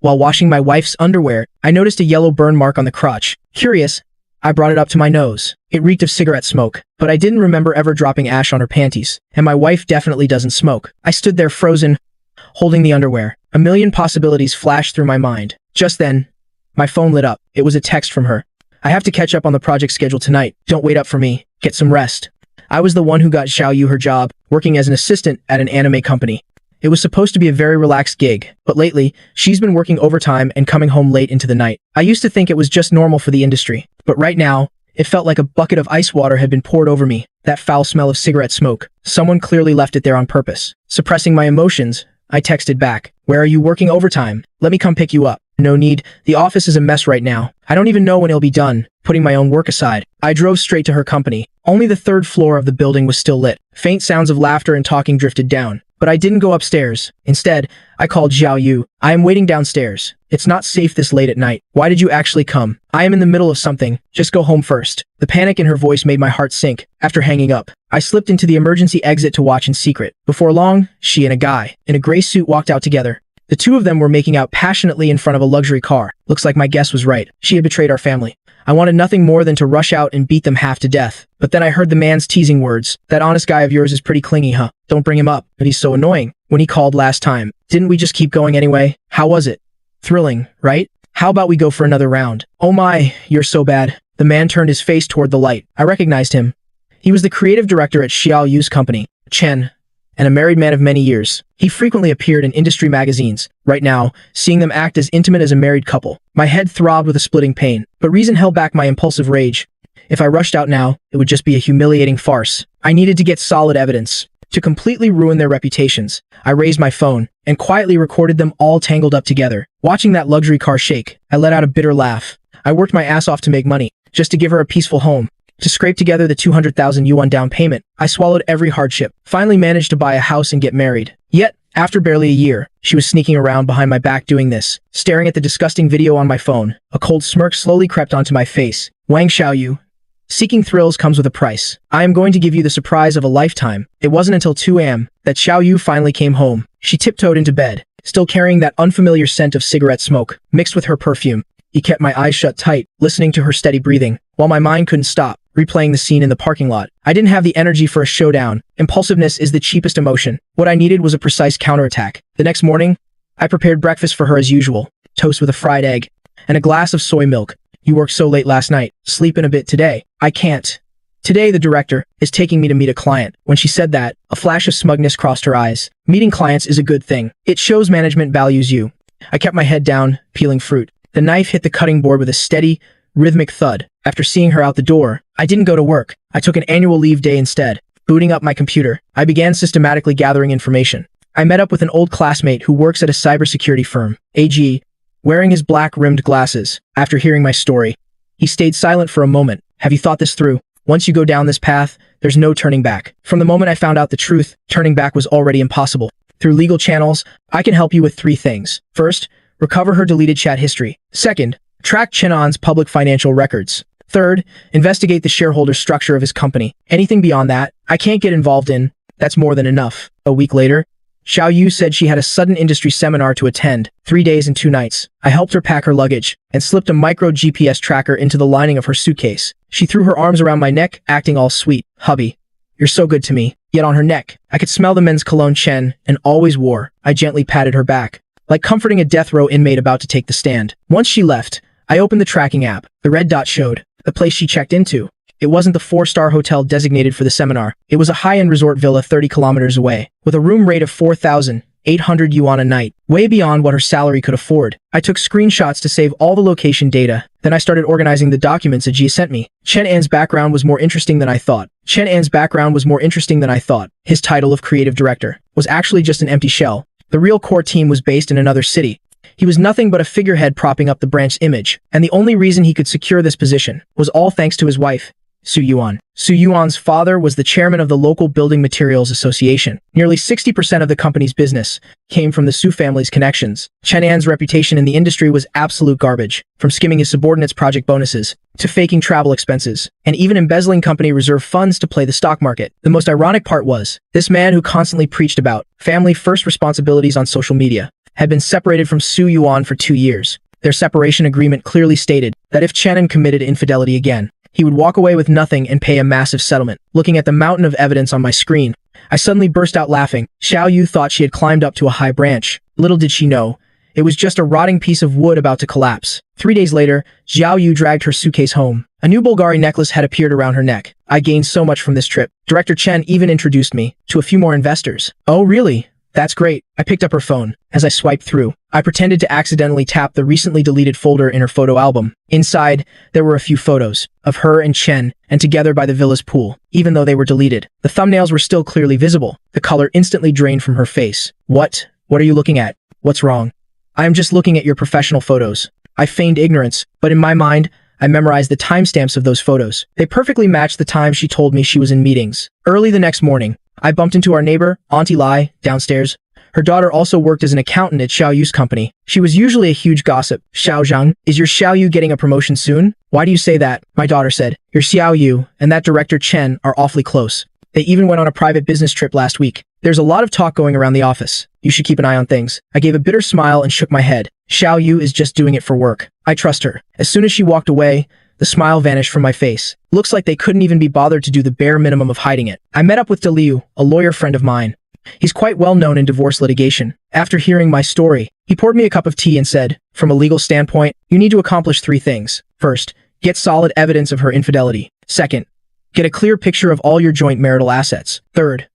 While washing my wife's underwear, I noticed a yellow burn mark on the crotch. Curious, I brought it up to my nose. It reeked of cigarette smoke, but I didn't remember ever dropping ash on her panties, and my wife definitely doesn't smoke. I stood there frozen, holding the underwear. A million possibilities flashed through my mind. Just then, my phone lit up. It was a text from her. I have to catch up on the project schedule tonight. Don't wait up for me. Get some rest. I was the one who got Xiao Yu her job, working as an assistant at an anime company. It was supposed to be a very relaxed gig, but lately, she's been working overtime and coming home late into the night. I used to think it was just normal for the industry, but right now, it felt like a bucket of ice water had been poured over me. That foul smell of cigarette smoke. Someone clearly left it there on purpose. Suppressing my emotions, I texted back. Where are you working overtime? Let me come pick you up. No need. The office is a mess right now. I don't even know when it'll be done. Putting my own work aside, I drove straight to her company. Only the third floor of the building was still lit. Faint sounds of laughter and talking drifted down. But I didn't go upstairs. Instead, I called Xiao Yu. I am waiting downstairs. It's not safe this late at night. Why did you actually come? I am in the middle of something. Just go home first. The panic in her voice made my heart sink. After hanging up, I slipped into the emergency exit to watch in secret. Before long, she and a guy in a gray suit walked out together. The two of them were making out passionately in front of a luxury car. Looks like my guess was right. She had betrayed our family. I wanted nothing more than to rush out and beat them half to death. But then I heard the man's teasing words. That honest guy of yours is pretty clingy, huh? Don't bring him up. But he's so annoying. When he called last time, didn't we just keep going anyway? How was it? Thrilling, right? How about we go for another round? Oh my, you're so bad. The man turned his face toward the light. I recognized him. He was the creative director at Xiao Yu's company, Chen, and a married man of many years. He frequently appeared in industry magazines. Right now, seeing them act as intimate as a married couple, my head throbbed with a splitting pain, but reason held back my impulsive rage. If I rushed out now, it would just be a humiliating farce. I needed to get solid evidence. To completely ruin their reputations, I raised my phone and quietly recorded them all tangled up together. Watching that luxury car shake, I let out a bitter laugh. I worked my ass off to make money, just to give her a peaceful home. To scrape together the 200,000 yuan down payment, I swallowed every hardship, finally managed to buy a house and get married. Yet, after barely a year, she was sneaking around behind my back doing this, staring at the disgusting video on my phone. A cold smirk slowly crept onto my face. Wang Xiaoyu. Seeking thrills comes with a price. I am going to give you the surprise of a lifetime. It wasn't until 2 a.m. that Xiaoyu finally came home. She tiptoed into bed, still carrying that unfamiliar scent of cigarette smoke, mixed with her perfume. He kept my eyes shut tight, listening to her steady breathing, while my mind couldn't stop, replaying the scene in the parking lot. I didn't have the energy for a showdown. Impulsiveness is the cheapest emotion. What I needed was a precise counterattack. The next morning, I prepared breakfast for her as usual. Toast with a fried egg, and a glass of soy milk. You worked so late last night. Sleep in a bit today. I can't. Today, the director is taking me to meet a client. When she said that, a flash of smugness crossed her eyes. Meeting clients is a good thing. It shows management values you. I kept my head down, peeling fruit. The knife hit the cutting board with a steady, rhythmic thud. After seeing her out the door, I didn't go to work. I took an annual leave day instead. Booting up my computer, I began systematically gathering information. I met up with an old classmate who works at a cybersecurity firm, AG, wearing his black-rimmed glasses. After hearing my story, he stayed silent for a moment. Have you thought this through? Once you go down this path, there's no turning back. From the moment I found out the truth, turning back was already impossible. Through legal channels, I can help you with 3 things. First, recover her deleted chat history. Second, track Chenan's public financial records. Third, investigate the shareholder structure of his company. Anything beyond that, I can't get involved in. That's more than enough. A week later, Xiao Yu said she had a sudden industry seminar to attend, 3 days and 2 nights. I helped her pack her luggage and slipped a micro GPS tracker into the lining of her suitcase. She threw her arms around my neck, acting all sweet. Hubby, you're so good to me. Yet on her neck, I could smell the men's cologne Chen and always wore. I gently patted her back, like comforting a death row inmate about to take the stand. Once she left, I opened the tracking app. The red dot showed the place she checked into. It wasn't the 4-star hotel designated for the seminar. It was a high-end resort villa 30 kilometers away, with a room rate of 4,800 yuan a night, way beyond what her salary could afford. I took screenshots to save all the location data. Then I started organizing the documents Ajie sent me. Chen An's background was more interesting than I thought. His title of creative director was actually just an empty shell. The real core team was based in another city. He was nothing but a figurehead propping up the branch's image, and the only reason he could secure this position was all thanks to his wife, Su Yuan. Su Yuan's father was the chairman of the local Building Materials Association. Nearly 60% of the company's business came from the Su family's connections. Chen An's reputation in the industry was absolute garbage, from skimming his subordinates' project bonuses, to faking travel expenses, and even embezzling company reserve funds to play the stock market. The most ironic part was, this man who constantly preached about family-first responsibilities on social media had been separated from Su Yuan for 2 years. Their separation agreement clearly stated that if Chen committed infidelity again, he would walk away with nothing and pay a massive settlement. Looking at the mountain of evidence on my screen, I suddenly burst out laughing. Xiao Yu thought she had climbed up to a high branch. Little did she know, it was just a rotting piece of wood about to collapse. 3 days later, Xiao Yu dragged her suitcase home. A new Bulgari necklace had appeared around her neck. I gained so much from this trip. Director Chen even introduced me to a few more investors. Oh really? That's great. I picked up her phone. As I swiped through, I pretended to accidentally tap the recently deleted folder in her photo album. Inside, there were a few photos of her and Chen, and together by the villa's pool. Even though they were deleted, the thumbnails were still clearly visible. The color instantly drained from her face. What? What are you looking at? What's wrong? I am just looking at your professional photos. I feigned ignorance, but in my mind, I memorized the timestamps of those photos. They perfectly matched the time she told me she was in meetings. Early the next morning, I bumped into our neighbor, Auntie Lai, downstairs. Her daughter also worked as an accountant at Xiao Yu's company. She was usually a huge gossip. Xiao Zhang, is your Xiao Yu getting a promotion soon? Why do you say that? My daughter said. Your Xiao Yu and that director Chen are awfully close. They even went on a private business trip last week. There's a lot of talk going around the office. You should keep an eye on things. I gave a bitter smile and shook my head. Xiao Yu is just doing it for work. I trust her. As soon as she walked away, the smile vanished from my face. Looks like they couldn't even be bothered to do the bare minimum of hiding it. I met up with De Liu, a lawyer friend of mine. He's quite well known in divorce litigation. After hearing my story, he poured me a cup of tea and said, from a legal standpoint, you need to accomplish 3 things. First, get solid evidence of her infidelity. Second, get a clear picture of all your joint marital assets. Third,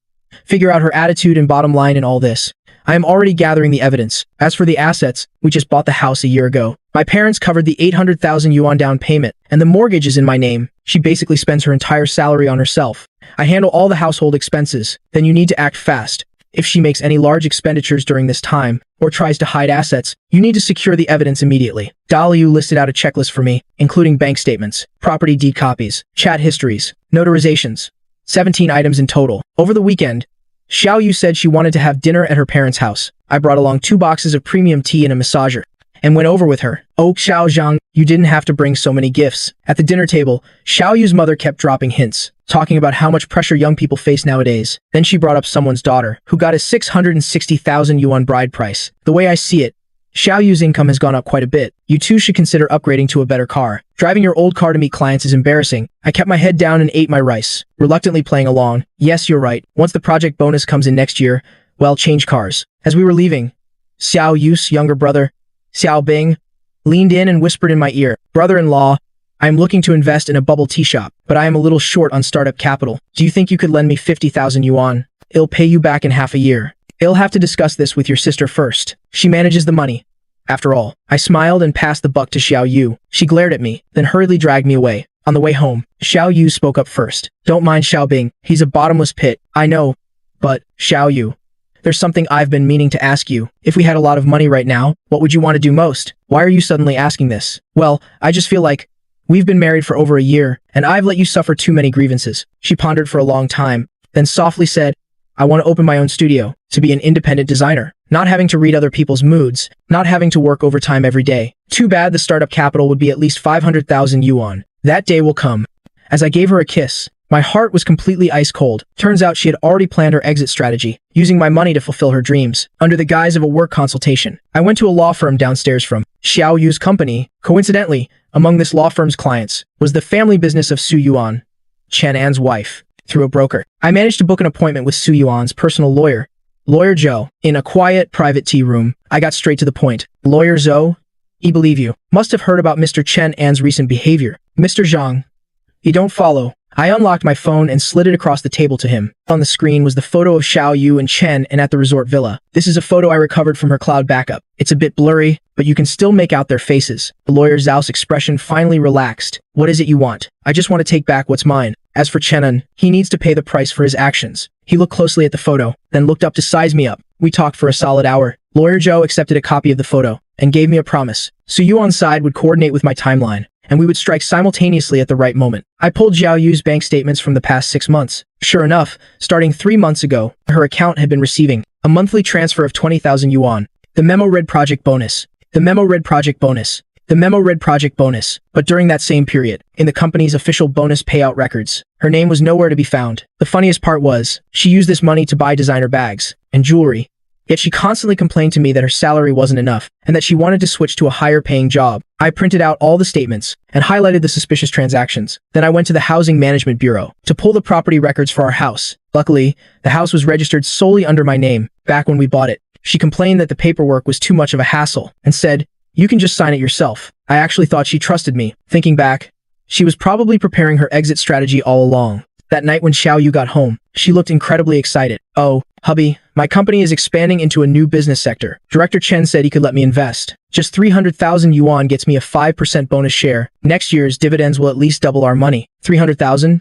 figure out her attitude and bottom line in all this. I am already gathering the evidence. As for the assets, we just bought the house a year ago. My parents covered the 800,000 yuan down payment, and the mortgage is in my name. She basically spends her entire salary on herself. I handle all the household expenses. Then you need to act fast. If she makes any large expenditures during this time, or tries to hide assets, you need to secure the evidence immediately. Liu listed out a checklist for me, including bank statements, property deed copies, chat histories, notarizations. 17 items in total. Over the weekend, Xiao Yu said she wanted to have dinner at her parents' house. I brought along 2 boxes of premium tea and a massager, and went over with her. Oh, Xiao Zhang, you didn't have to bring so many gifts. At the dinner table, Xiao Yu's mother kept dropping hints, talking about how much pressure young people face nowadays. Then she brought up someone's daughter, who got a 660,000 yuan bride price. The way I see it, Xiao Yu's income has gone up quite a bit. You too should consider upgrading to a better car. Driving your old car to meet clients is embarrassing. I kept my head down and ate my rice, reluctantly playing along. Yes, you're right. Once the project bonus comes in next year, well, change cars. As we were leaving, Xiao Yu's younger brother, Xiao Bing, leaned in and whispered in my ear, brother-in-law, I am looking to invest in a bubble tea shop, but I am a little short on startup capital. Do you think you could lend me 50,000 yuan? It'll pay you back in half a year. You'll have to discuss this with your sister first. She manages the money. After all, I smiled and passed the buck to Xiao Yu. She glared at me, then hurriedly dragged me away. On the way home, Xiao Yu spoke up first. Don't mind Xiao Bing, he's a bottomless pit. I know, but, Xiao Yu, there's something I've been meaning to ask you. If we had a lot of money right now, what would you want to do most? Why are you suddenly asking this? Well, I just feel like we've been married for over a year, and I've let you suffer too many grievances. She pondered for a long time, then softly said, I want to open my own studio, to be an independent designer, not having to read other people's moods, not having to work overtime every day. Too bad the startup capital would be at least 500,000 yuan. That day will come. As I gave her a kiss, my heart was completely ice cold. Turns out she had already planned her exit strategy, using my money to fulfill her dreams. Under the guise of a work consultation, I went to a law firm downstairs from Xiao Yu's company. Coincidentally, among this law firm's clients was the family business of Su Yuan, Chen An's wife. Through a broker, I managed to book an appointment with Su Yuan's personal lawyer, Lawyer Zhou. In a quiet, private tea room, I got straight to the point. Lawyer Zhou, he believe you, must have heard about Mr. Chen An's recent behavior. Mr. Zhang, you don't follow. I unlocked my phone and slid it across the table to him. On the screen was the photo of Xiao Yu and Chen and at the resort villa. This is a photo I recovered from her cloud backup. It's a bit blurry, but you can still make out their faces. The lawyer Zhao's expression finally relaxed. What is it you want? I just want to take back what's mine. As for Chenan, he needs to pay the price for his actions. He looked closely at the photo, then looked up to size me up. We talked for a solid hour. Lawyer Zhou accepted a copy of the photo and gave me a promise. Su Yuan's side would coordinate with my timeline, and we would strike simultaneously at the right moment. I pulled Xiao Yu's bank statements from the past 6 months. Sure enough, starting 3 months ago, her account had been receiving a monthly transfer of 20,000 yuan. The memo read project bonus. The memo read project bonus. The memo read project bonus. But during that same period, in the company's official bonus payout records, her name was nowhere to be found. The funniest part was, she used this money to buy designer bags and jewelry. Yet she constantly complained to me that her salary wasn't enough, and that she wanted to switch to a higher-paying job. I printed out all the statements, and highlighted the suspicious transactions. Then I went to the Housing Management Bureau to pull the property records for our house. Luckily, the house was registered solely under my name, back when we bought it. She complained that the paperwork was too much of a hassle, and said, "You can just sign it yourself." I actually thought she trusted me. Thinking back, she was probably preparing her exit strategy all along. That night when Xiao Yu got home, she looked incredibly excited. "Oh, hubby, my company is expanding into a new business sector. Director Chen said he could let me invest. Just 300,000 yuan gets me a 5% bonus share. Next year's dividends will at least double our money." 300,000?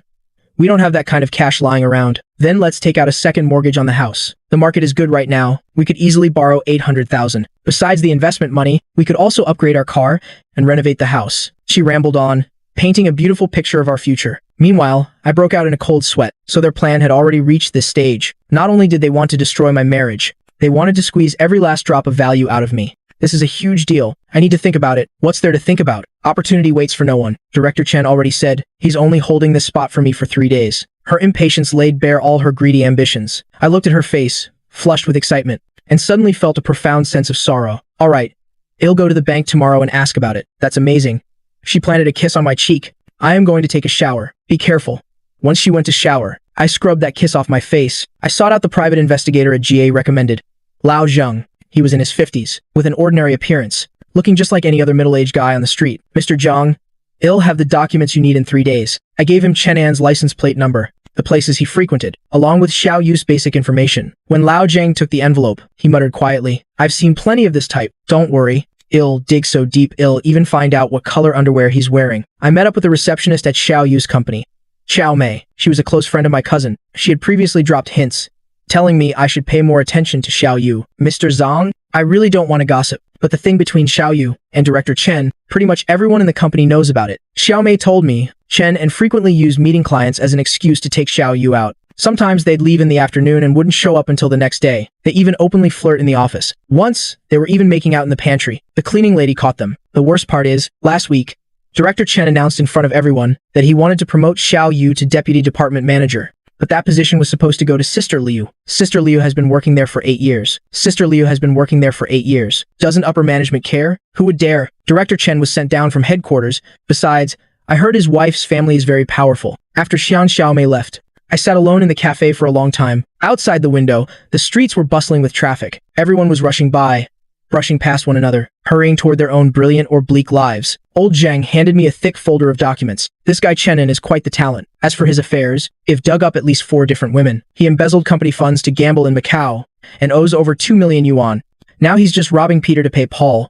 We don't have that kind of cash lying around. Then let's take out a second mortgage on the house. The market is good right now. We could easily borrow 800,000. Besides the investment money, we could also upgrade our car and renovate the house. She rambled on, painting a beautiful picture of our future. Meanwhile, I broke out in a cold sweat, so their plan had already reached this stage. Not only did they want to destroy my marriage, they wanted to squeeze every last drop of value out of me. This is a huge deal. I need to think about it. What's there to think about? Opportunity waits for no one. Director Chen already said he's only holding this spot for me for 3 days. Her impatience laid bare all her greedy ambitions. I looked at her face, flushed with excitement, and suddenly felt a profound sense of sorrow. All right, I'll go to the bank tomorrow and ask about it. That's amazing. She planted a kiss on my cheek. I am going to take a shower. Be careful. Once she went to shower, I scrubbed that kiss off my face. I sought out the private investigator at GA recommended. Lao Zheng. He was in his 50s, with an ordinary appearance, looking just like any other middle-aged guy on the street. "Mr. Zhang, I'll have the documents you need in 3 days." I gave him Chen An's license plate number, the places he frequented, along with Xiao Yu's basic information. When Lao Zhang took the envelope, he muttered quietly, "I've seen plenty of this type. Don't worry. I'll dig so deep I'll even find out what color underwear he's wearing." I met up with the receptionist at Xiao Yu's company, Xiao Mei. She was a close friend of my cousin. She had previously dropped hints, telling me I should pay more attention to Xiao Yu. "Mr. Zhang, I really don't want to gossip, but the thing between Xiao Yu and Director Chen, pretty much everyone in the company knows about it." Xiao Mei told me Chen and frequently used meeting clients as an excuse to take Xiao Yu out. Sometimes they'd leave in the afternoon and wouldn't show up until the next day. They even openly flirt in the office. Once, they were even making out in the pantry. The cleaning lady caught them. The worst part is, last week, Director Chen announced in front of everyone that he wanted to promote Xiao Yu to deputy department manager. But that position was supposed to go to Sister Liu. Sister Liu has been working there for 8 years. Sister Liu has been working there for 8 years. Doesn't upper management care? Who would dare? Director Chen was sent down from headquarters. Besides, I heard his wife's family is very powerful. After Xiao Mei left, I sat alone in the cafe for a long time. Outside the window, the streets were bustling with traffic. Everyone was rushing by, brushing past one another, hurrying toward their own brilliant or bleak lives. Old Zhang handed me a thick folder of documents. This guy Chenin is quite the talent. As for his affairs, I've dug up at least 4 different women. He embezzled company funds to gamble in Macau, and owes over 2 million yuan. Now he's just robbing Peter to pay Paul.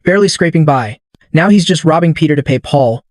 Barely scraping by. Now he's just robbing Peter to pay Paul.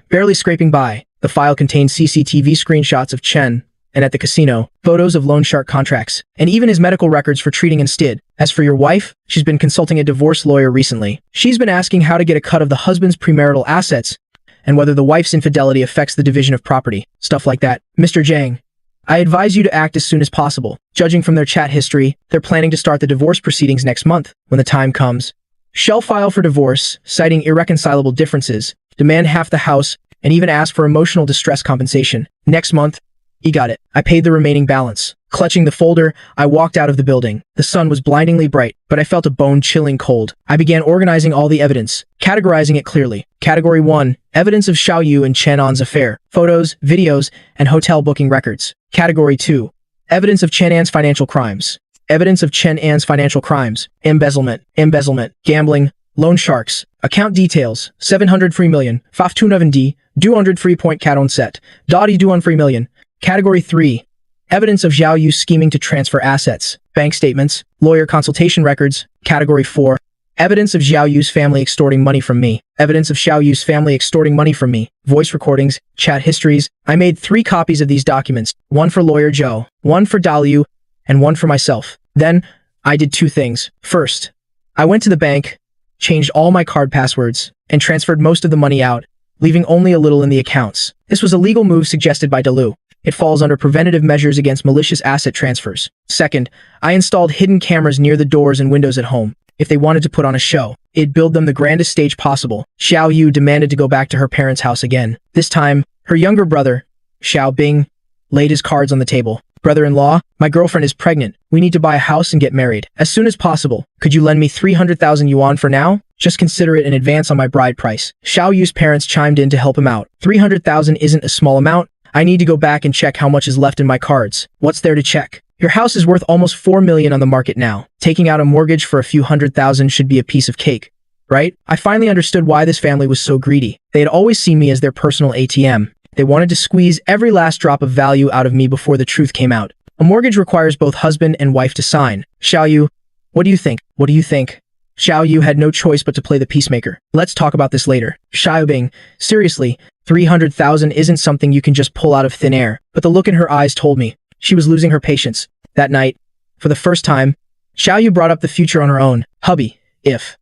Barely scraping by. The file contained CCTV screenshots of Chen, and at the casino, photos of loan shark contracts, and even his medical records for treating instead. As for your wife, she's been consulting a divorce lawyer recently. She's been asking how to get a cut of the husband's premarital assets, and whether the wife's infidelity affects the division of property. Stuff like that. Mr. Zhang, I advise you to act as soon as possible. Judging from their chat history, they're planning to start the divorce proceedings next month, when the time comes. Shall file for divorce, citing irreconcilable differences, demand half the house, and even ask for emotional distress compensation. Next month, he got it. I paid the remaining balance. Clutching the folder, I walked out of the building. The sun was blindingly bright, but I felt a bone-chilling cold. I began organizing all the evidence, categorizing it clearly. Category 1, evidence of Xiao Yu and Chen An's affair, photos, videos, and hotel booking records. Category 2, evidence of Chen An's financial crimes. Evidence of Chen An's financial crimes, embezzlement, gambling, loan sharks, account details, 703 million, 529D, 203.cat set, Dotty 213 million. Category 3, evidence of Xiao Yu scheming to transfer assets, bank statements, lawyer consultation records. Category 4, evidence of Xiao Yu's family extorting money from me. Evidence of Xiao Yu's family extorting money from me. Voice recordings, chat histories. I made 3 copies of these documents, one for lawyer Zhou, one for Daliu, and one for myself. Then, I did 2 things. First, I went to the bank, changed all my card passwords, and transferred most of the money out, leaving only a little in the accounts. This was a legal move suggested by Dalu. It falls under preventative measures against malicious asset transfers. Second, I installed hidden cameras near the doors and windows at home. If they wanted to put on a show, it'd build them the grandest stage possible. Xiao Yu demanded to go back to her parents' house again. This time, her younger brother, Xiao Bing, laid his cards on the table. Brother-in-law, my girlfriend is pregnant. We need to buy a house and get married as soon as possible. Could you lend me 300,000 yuan for now? Just consider it an advance on my bride price. Xiao Yu's parents chimed in to help him out. 300,000 isn't a small amount. I need to go back and check how much is left in my cards. What's there to check? Your house is worth almost 4 million on the market now. Taking out a mortgage for a few $100,000 should be a piece of cake, right? I finally understood why this family was so greedy. They had always seen me as their personal ATM. They wanted to squeeze every last drop of value out of me before the truth came out. A mortgage requires both husband and wife to sign. Xiao Yu, what do you think? What do you think? Xiao Yu had no choice but to play the peacemaker. Let's talk about this later. Xiao Bing, seriously, 300,000 isn't something you can just pull out of thin air. But the look in her eyes told me she was losing her patience. That night, for the first time, Xiao Yu brought up the future on her own. Hubby, if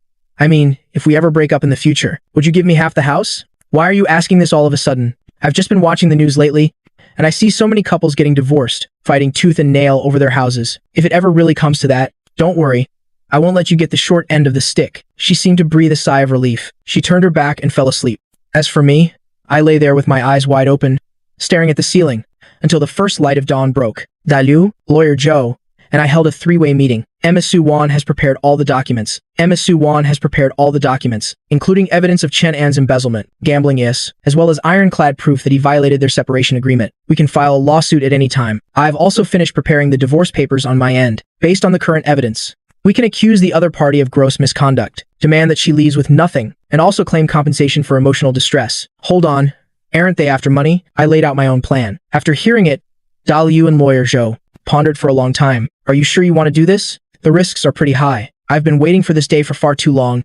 we ever break up in the future, would you give me half the house? Why are you asking this all of a sudden? I've just been watching the news lately, and I see so many couples getting divorced, fighting tooth and nail over their houses. If it ever really comes to that, don't worry. I won't let you get the short end of the stick. She seemed to breathe a sigh of relief. She turned her back and fell asleep. As for me, I lay there with my eyes wide open, staring at the ceiling, until the first light of dawn broke. Dalu, lawyer Joe, and I held a three-way meeting. Emma Su Wan has prepared all the documents. Including evidence of Chen An's embezzlement, gambling yes, as well as ironclad proof that he violated their separation agreement. We can file a lawsuit at any time. I've also finished preparing the divorce papers on my end. Based on the current evidence, we can accuse the other party of gross misconduct, demand that she leaves with nothing, and also claim compensation for emotional distress. Hold on. Aren't they after money? I laid out my own plan. After hearing it, Dalu and lawyer Zhou pondered for a long time. Are you sure you want to do this? The risks are pretty high. I've been waiting for this day for far too long.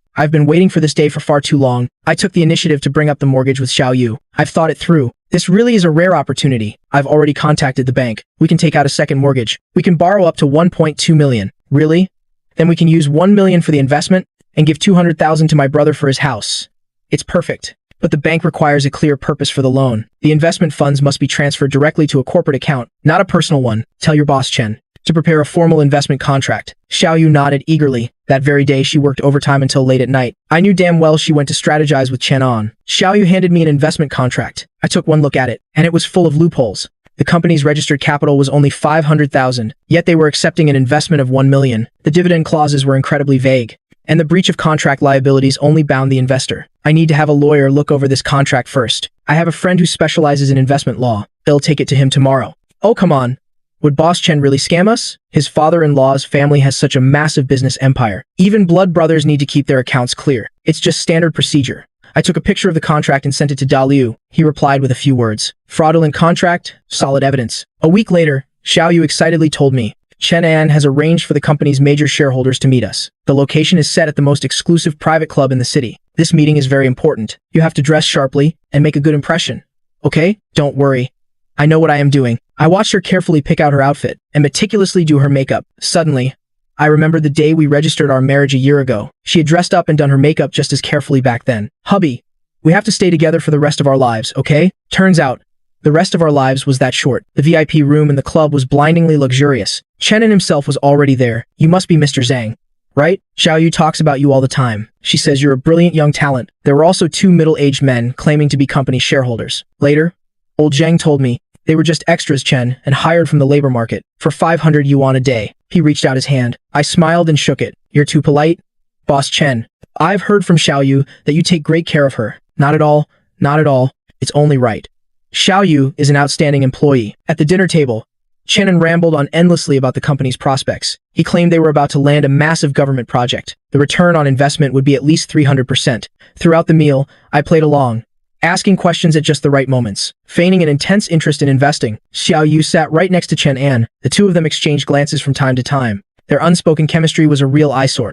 I took the initiative to bring up the mortgage with Xiao Yu. I've thought it through. This really is a rare opportunity. I've already contacted the bank. We can take out a second mortgage. We can borrow up to 1.2 million. Really? Then we can use 1 million for the investment and give 200,000 to my brother for his house. It's perfect. But the bank requires a clear purpose for the loan. The investment funds must be transferred directly to a corporate account, not a personal one. Tell your boss Chen to prepare a formal investment contract. Xiao Yu nodded eagerly. That very day she worked overtime until late at night. I knew damn well she went to strategize with Chen On. Xiao Yu handed me an investment contract. I took one look at it, and it was full of loopholes. The company's registered capital was only 500,000, yet they were accepting an investment of 1 million. The dividend clauses were incredibly vague, and the breach of contract liabilities only bound the investor. I need to have a lawyer look over this contract first. I have a friend who specializes in investment law. They'll take it to him tomorrow. Oh, come on. Would Boss Chen really scam us? His father-in-law's family has such a massive business empire. Even blood brothers need to keep their accounts clear. It's just standard procedure. I took a picture of the contract and sent it to Dalu. He replied with a few words. Fraudulent contract, solid evidence. A week later, Xiao Yu excitedly told me, Chen An has arranged for the company's major shareholders to meet us. The location is set at the most exclusive private club in the city. This meeting is very important. You have to dress sharply and make a good impression. Okay? Don't worry. I know what I am doing. I watched her carefully pick out her outfit and meticulously do her makeup. Suddenly, I remembered the day we registered our marriage a year ago. She had dressed up and done her makeup just as carefully back then. Hubby, we have to stay together for the rest of our lives, okay? Turns out, the rest of our lives was that short. The VIP room in the club was blindingly luxurious. Chenin himself was already there. You must be Mr. Zhang, right? Xiao Yu talks about you all the time. She says you're a brilliant young talent. There were also 2 middle-aged men claiming to be company shareholders. Later, old Zhang told me they were just extras, Chen, and hired from the labor market for 500 yuan a day. He reached out his hand. I smiled and shook it. You're too polite? Boss Chen, I've heard from Xiao Yu that you take great care of her. Not at all. Not at all. It's only right. Xiao Yu is an outstanding employee. At the dinner table, Chenin rambled on endlessly about the company's prospects. He claimed they were about to land a massive government project. The return on investment would be at least 300%. Throughout the meal, I played along, asking questions at just the right moments, feigning an intense interest in investing. Xiao Yu sat right next to Chen An. The two of them exchanged glances from time to time. Their unspoken chemistry was a real eyesore.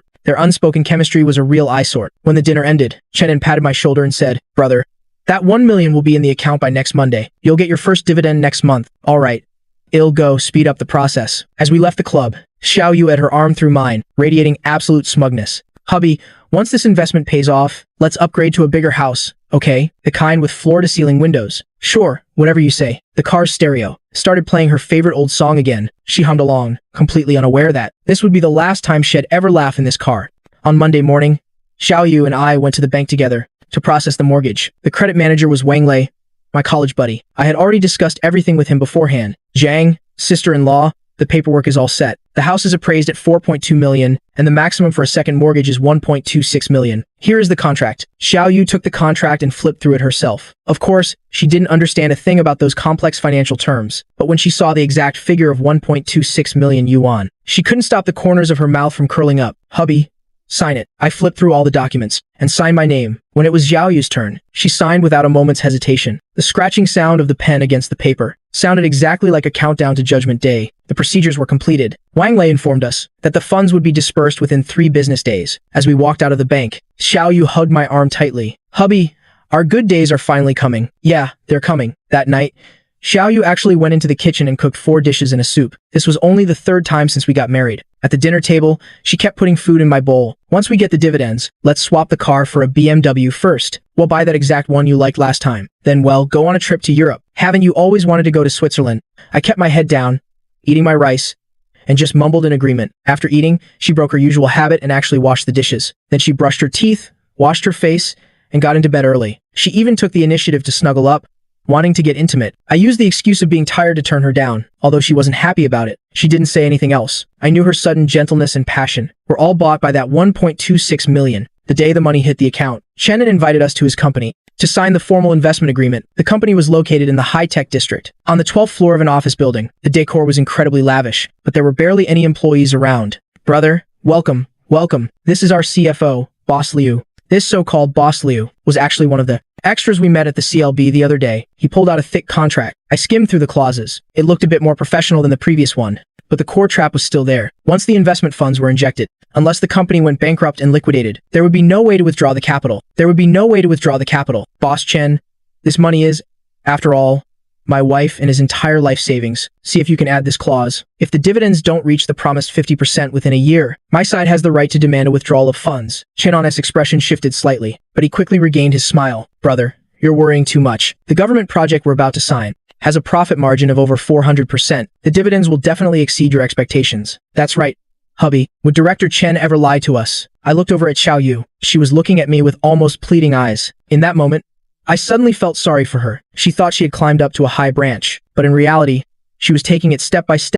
When the dinner ended, Chen An patted my shoulder and said, Brother, that 1 million will be in the account by next Monday. You'll get your first dividend next month. All right. I'll go speed up the process. As we left the club, Xiao Yu had her arm through mine, radiating absolute smugness. Hubby, once this investment pays off, let's upgrade to a bigger house, okay? The kind with floor-to-ceiling windows. Sure, whatever you say. The car's stereo started playing her favorite old song again. She hummed along, completely unaware that this would be the last time she'd ever laugh in this car. On Monday morning, Xiao Yu and I went to the bank together to process the mortgage. The credit manager was Wang Lei, my college buddy. I had already discussed everything with him beforehand. Zhang, sister-in-law, the paperwork is all set. The house is appraised at 4.2 million, and the maximum for a second mortgage is 1.26 million. Here is the contract. Xiao Yu took the contract and flipped through it herself. Of course, she didn't understand a thing about those complex financial terms, but when she saw the exact figure of 1.26 million yuan, she couldn't stop the corners of her mouth from curling up. Hubby, sign it. I flipped through all the documents and signed my name. When it was Xiao Yu's turn, she signed without a moment's hesitation. The scratching sound of the pen against the paper sounded exactly like a countdown to Judgment Day. The procedures were completed. Wang Lei informed us that the funds would be dispersed within 3 business days. As we walked out of the bank, Xiao Yu hugged my arm tightly. Hubby, our good days are finally coming. Yeah, they're coming. That night, Xiao Yu actually went into the kitchen and cooked 4 dishes and a soup. This was only the 3rd time since we got married. At the dinner table, she kept putting food in my bowl. Once we get the dividends, let's swap the car for a BMW first. We'll buy that exact one you liked last time. Then, well, go on a trip to Europe. Haven't you always wanted to go to Switzerland? I kept my head down, eating my rice, and just mumbled in agreement. After eating, she broke her usual habit and actually washed the dishes. Then she brushed her teeth, washed her face, and got into bed early. She even took the initiative to snuggle up, wanting to get intimate. I used the excuse of being tired to turn her down. Although she wasn't happy about it, she didn't say anything else. I knew her sudden gentleness and passion were all bought by that 1.26 million. The day the money hit the account, Chen had invited us to his company to sign the formal investment agreement. The company was located in the high-tech district, on the 12th floor of an office building. The decor was incredibly lavish, but there were barely any employees around. Brother, welcome, welcome. This is our CFO, Boss Liu. This so-called Boss Liu was actually one of the extras we met at the CLB the other day. He pulled out a thick contract. I skimmed through the clauses. It looked a bit more professional than the previous one, but the core trap was still there. Once the investment funds were injected, unless the company went bankrupt and liquidated, there would be no way to withdraw the capital. Boss Chen, this money is, after all, my wife and his entire life savings. See if you can add this clause. If the dividends don't reach the promised 50% within a year, my side has the right to demand a withdrawal of funds. Chen On's expression shifted slightly, but he quickly regained his smile. Brother, you're worrying too much. The government project we're about to sign has a profit margin of over 400%. The dividends will definitely exceed your expectations. That's right, hubby. Would Director Chen ever lie to us? I looked over at Xiao Yu. She was looking at me with almost pleading eyes. In that moment, I suddenly felt sorry for her. She thought she had climbed up to a high branch, but in reality, she was taking it step by step.